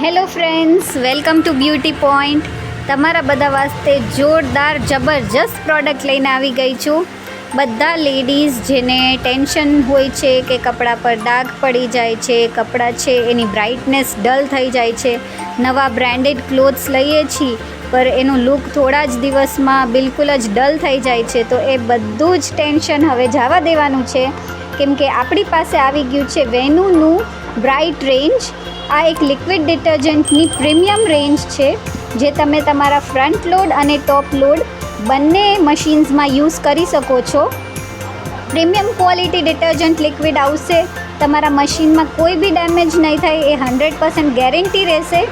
Hello friends, welcome to beauty point. તમારા બધા વાસ્તે જોરદાર જબરજસ્ત પ્રોડક્ટ લઈને આવી ગઈ છું. બધા લેડીઝ જેને ટેન્શન હોય છે કે કપડાં પર ડાઘ પડી જાય છે, કપડાં છે એની બ્રાઇટનેસ ડલ થઈ જાય છે, નવા બ્રાન્ડેડ ક્લોથ્સ લઈએ છીએ પર એનું લુક થોડા જ દિવસમાં બિલકુલ જ ડલ થઈ જાય છે, તો એ બધું જ ટેન્શન હવે જવા દેવાનું છે. કેમ કે આપણી પાસે આવી ગયું છે વેનુનું બ્રાઇટ રેન્જ. આ એક લિક્વિડ ડિટર્જન્ટની પ્રીમિયમ રેન્જ છે જે તમે તમારા ફ્રન્ટ લોડ અને ટોપ લોડ બંને મશીન્સમાં યુઝ કરી શકો છો. પ્રીમિયમ ક્વોલિટી ડિટર્જન્ટ લિક્વિડ આવશે, તમારા મશીનમાં કોઈ બી ડેમેજ નહીં થાય, એ 100% ગેરંટી રહેશે.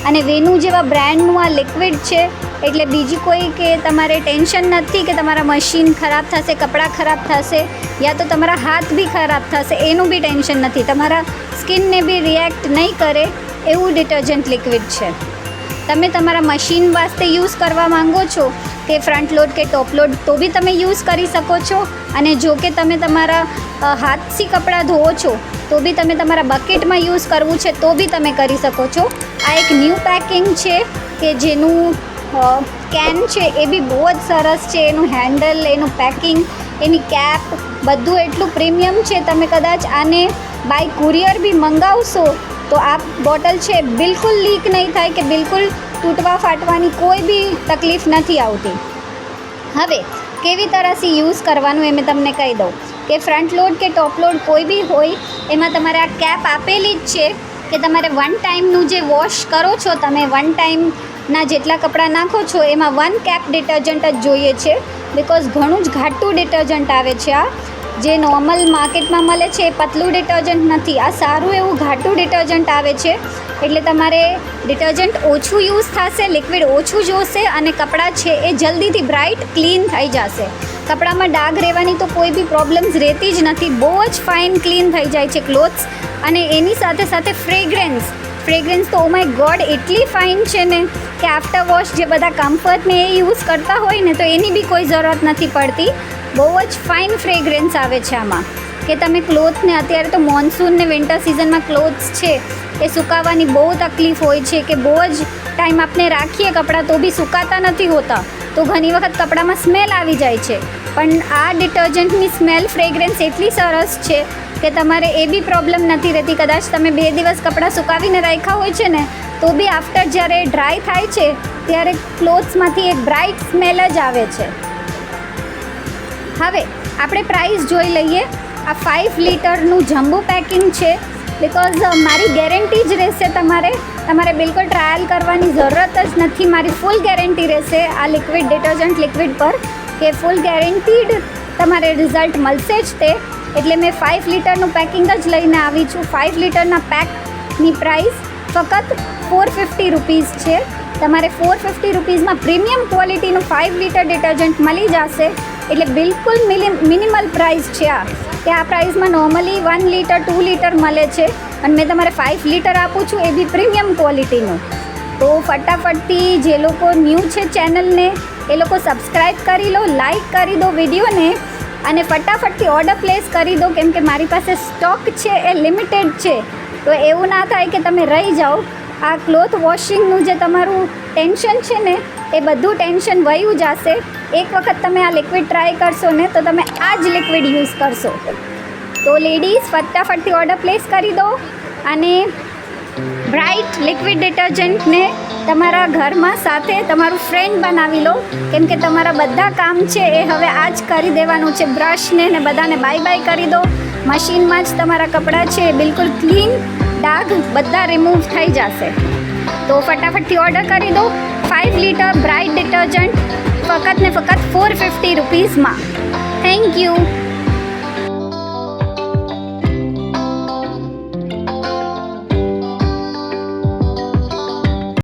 અને વેનુ જેવા બ્રાન્ડનું આ લિક્વિડ છે એટલે બીજી કોઈ કે તમારે ટેન્શન નથી કે તમારા મશીન ખરાબ થશે, કપડાં ખરાબ થશે યા તો તમારા હાથ બી ખરાબ થશે, એનું બી ટેન્શન નથી. તમારા સ્કિનને બી રિએક્ટ નહીં કરે એવું ડિટર્જન્ટ લિક્વિડ છે. તમે તમારા મશીન વાસ્તે યુઝ કરવા માંગો છો કે ફ્રન્ટ લોડ કે ટોપ લોડ, તો બી તમે યુઝ કરી શકો છો. અને જો કે તમે તમારા હાથથી કપડાં ધોવો છો તો બી તમે તમારા બકેટમાં યુઝ કરવું છે તો બી તમે કરી શકો છો. આ એક ન્યૂ પેકિંગ છે કે જેનું કેન છે એ બી બહુ જ સરસ છે. એનું હેન્ડલ, એનું પેકિંગ, એની કેપ બધું એટલું પ્રીમિયમ છે. તમે કદાચ આને બાય કુરિયર બી મંગાવશો તો આ બોટલ છે બિલકુલ લીક નહીં થાય કે બિલકુલ તૂટવા ફાટવાની કોઈ બી તકલીફ નથી આવતી. હવે કેવી તરહથી યુઝ કરવાનું એ મેં તમને કહી દઉં કે ફ્રન્ટ લોડ કે ટોપ લોડ કોઈ બી હોય એમાં તમારે આ કેપ આપેલી જ છે કે તમારે વન ટાઈમનું જે વોશ કરો છો, તમે વન ટાઈમના જેટલા કપડાં નાખો છો એમાં 1 કેપ ડિટર્જન્ટ જ જોઈએ છે. બિકોઝ ઘણું જ ઘાટું ડિટર્જન્ટ આવે છે. આ જે નોર્મલ માર્કેટમાં મળે છે એ પતલું ડિટર્જન્ટ નથી, આ સારું એવું ઘાટું ડિટર્જન્ટ આવે છે. એટલે તમારે ડિટર્જન્ટ ઓછું યુઝ થશે, લિક્વિડ ઓછું જોશે અને કપડાં છે એ જલ્દીથી બ્રાઇટ ક્લીન થઈ જશે. કપડામાં ડાઘ રહેવાની તો કોઈ બી પ્રોબ્લેમ્સ રહેતી જ નથી, બહુ જ ફાઇન ક્લીન થઈ જાય છે ક્લોથ્સ. અને એની સાથે સાથે ફ્રેગ્રન્સ તો ઓ માય ગોડ એટલી ફાઇન છે ને કે આફ્ટર વોશ જે બધા કમ્ફર્ટને એ યુઝ કરતા હોય ને તો એની બી કોઈ જરૂરત નથી પડતી. બહુ જ ફાઇન ફ્રેગ્રન્સ આવે છે આમાં કે તમે ક્લોથને, અત્યારે તો મોન્સૂન ને વિન્ટર સિઝનમાં ક્લોથ્સ છે એ સુકાવવાની બહુ તકલીફ હોય છે કે બહુ જ ટાઈમ આપણે રાખીએ કપડાં તો બી સુકાતા નથી હોતા, તો ઘણી વખત કપડામાં સ્મેલ આવી જાય છે. પણ આ ડિટર્જન્ટની સ્મેલ ફ્રેગ્રન્સ એટલી સરસ છે કે તમારે એ બી પ્રોબ્લેમ નથી રહેતી. કદાચ તમે 2 દિવસ કપડાં સુકાવીને રાખ્યા હોય છે ને તો બી આફ્ટર જ્યારે ડ્રાય થાય છે ત્યારે ક્લોથ્સમાંથી એક બ્રાઇટ સ્મેલ જ આવે છે. હવે આપણે પ્રાઇસ જોઈ લઈએ. આ 5 લીટરનું જમ્બો પેકિંગ છે. બિકોઝ મારી ગેરંટી જ રહેશે, તમારે બિલકુલ ટ્રાયલ કરવાની જરૂરત જ નથી. મારી ફૂલ ગેરંટી રહેશે આ લિક્વિડ ડિટર્જન્ટ લિક્વિડ પર કે ફૂલ ગેરંટીડ તમારે રિઝલ્ટ મળશે જ તે. એટલે મેં 5 લીટરનું પેકિંગ જ લઈને આવી છું. 5 લીટરના પેકની પ્રાઇસ ફક્ત 450 રૂપીઝ છે. તમારે 450 રૂપીઝમાં પ્રીમિયમ ક્વોલિટીનું 5 લીટર ડિટર્જન્ટ મળી જશે. એટલે બિલકુલ મિનિમલ પ્રાઇસ છે આ, કે આ પ્રાઇસમાં નોર્મલી 1 લીટર 2 લીટર મળે છે અને મેં તમારે 5 લીટર આપું છું એ બી પ્રીમિયમ ક્વોલિટીનું. તો ફટાફટથી જે લોકો ન્યૂ છે ચેનલને એ લોકો સબસ્ક્રાઈબ કરી લો, લાઈક કરી દો વિડીયોને અને ફટાફટથી ઓર્ડર પ્લેસ કરી દો. કેમ કે મારી પાસે સ્ટોક છે એ લિમિટેડ છે, તો એવું ના થાય કે તમે રહી જાઓ. આ ક્લોથ વોશિંગનું જે તમારું ટેન્શન છે ને એ બધું ટેન્શન વયું જશે. એક વખત તમે આ લિક્વિડ ટ્રાય કરશો ને તો તમે આ જ લિક્વિડ યુઝ કરશો. તો લેડીઝ ફટાફટથી ઓર્ડર પ્લેસ કરી દો અને બ્રાઇટ લિક્વિડ ડિટર્જન્ટને તમારા ઘરમાં સાથે તમારું ફ્રેન્ડ બનાવી લો. કેમ કે તમારા બધા કામ છે એ હવે આ જ કરી દેવાનું છે. બ્રશને ને બધાને બાય બાય કરી દો. મશીનમાં જ તમારા કપડાં છે એ બિલકુલ ક્લીન, ડાઘ બધા રિમૂવ થઈ જશે. તો ફટાફટથી ઓર્ડર કરી દો. 5 લીટર બ્રાઇટ ડિટર્જન્ટ ફક્ત ને ફક્ત 450 રૂપીઝમાં. Thank you.